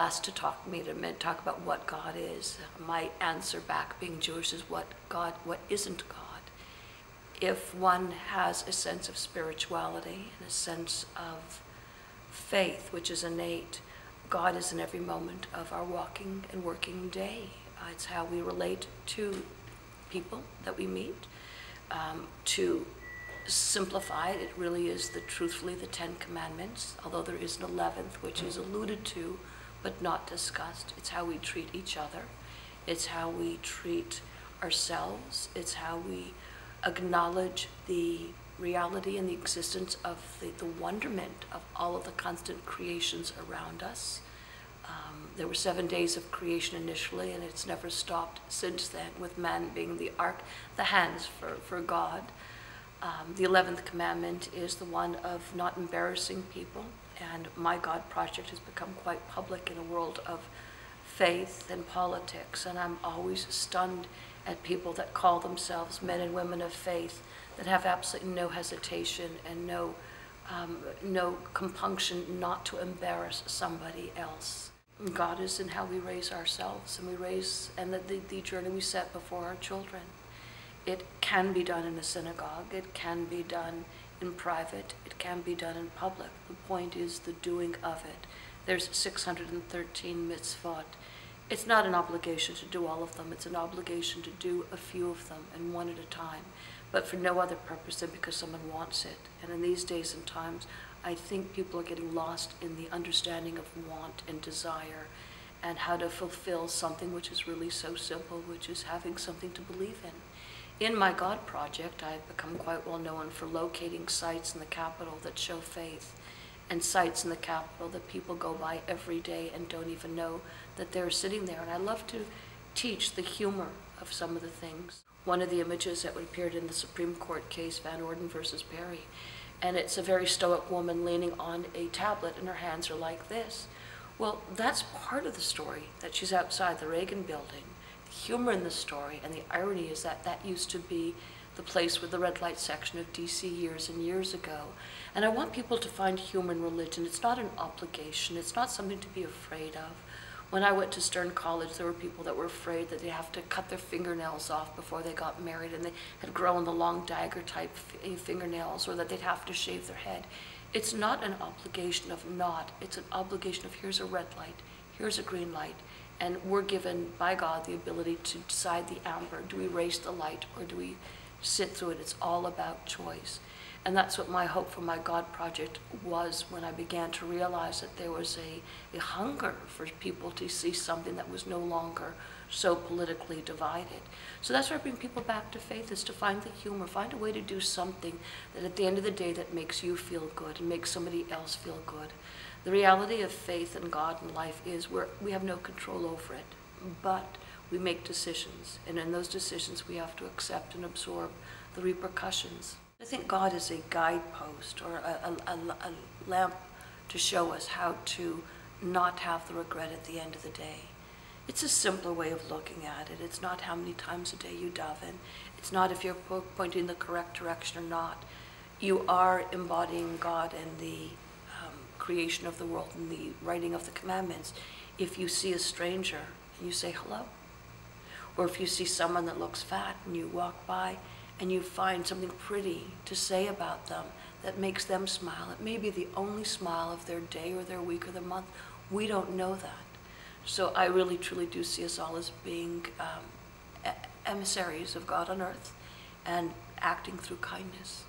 asked to talk about what God is, my answer back, being Jewish, is what isn't God. If one has a sense of spirituality and a sense of faith, which is innate, God is in every moment of our walking and working day. It's how we relate to people that we meet. To simplify it, it really is truthfully the 10 Commandments, although there is an 11th, which is alluded to but not discussed. It's how we treat each other. It's how we treat ourselves. It's how we acknowledge the reality and the existence of the wonderment of all of the constant creations around us. There were 7 days of creation initially, and it's never stopped since then, with man being the ark, the hands for God. The 11th commandment is the one of not embarrassing people, and my God project has become quite public in a world of faith and politics, and I'm always stunned at people that call themselves men and women of faith that have absolutely no hesitation and no compunction not to embarrass somebody else. God is in how we raise ourselves, and the journey we set before our children. It can be done in a synagogue, it can be done in private, it can be done in public. The point is the doing of it. There's 613 mitzvot. It's not an obligation to do all of them, it's an obligation to do a few of them, and one at a time, but for no other purpose than because someone wants it. And in these days and times, I think people are getting lost in the understanding of want and desire and how to fulfill something which is really so simple, which is having something to believe in. In my God project, I've become quite well known for locating sites in the capital that show faith, and sites in the capital that people go by every day and don't even know that they're sitting there. And I love to teach the humor of some of the things. One of the images that appeared in the Supreme Court case, Van Orden versus Perry, and it's a very stoic woman leaning on a tablet and her hands are like this. Well, that's part of the story, that she's outside the Reagan building. The humor in the story and the irony is that that used to be the place with the red light section of DC years and years ago. And I want people to find humor in religion. It's not an obligation. It's not something to be afraid of. When I went to Stern College, there were people that were afraid that they have to cut their fingernails off before they got married, and they had grown the long dagger type fingernails, or that they'd have to shave their head. It's not an obligation of not. It's an obligation of here's a red light, here's a green light, and we're given by God the ability to decide the amber. Do we raise the light or do we sit through it? It's all about choice. And that's what my hope for my God project was when I began to realize that there was a hunger for people to see something that was no longer so politically divided. So that's where I bring people back to faith, is to find the humor, find a way to do something that at the end of the day that makes you feel good and makes somebody else feel good. The reality of faith and God and life is we have no control over it, but we make decisions, and in those decisions we have to accept and absorb the repercussions. I think God is a guidepost or a lamp to show us how to not have the regret at the end of the day. It's a simpler way of looking at it. It's not how many times a day you daven. It's not if you're pointing in the correct direction or not. You are embodying God and the creation of the world and the writing of the commandments. If you see a stranger and you say hello, or if you see someone that looks fat and you walk by and you find something pretty to say about them that makes them smile. It may be the only smile of their day or their week or their month. We don't know that. So I really truly do see us all as being emissaries of God on earth and acting through kindness.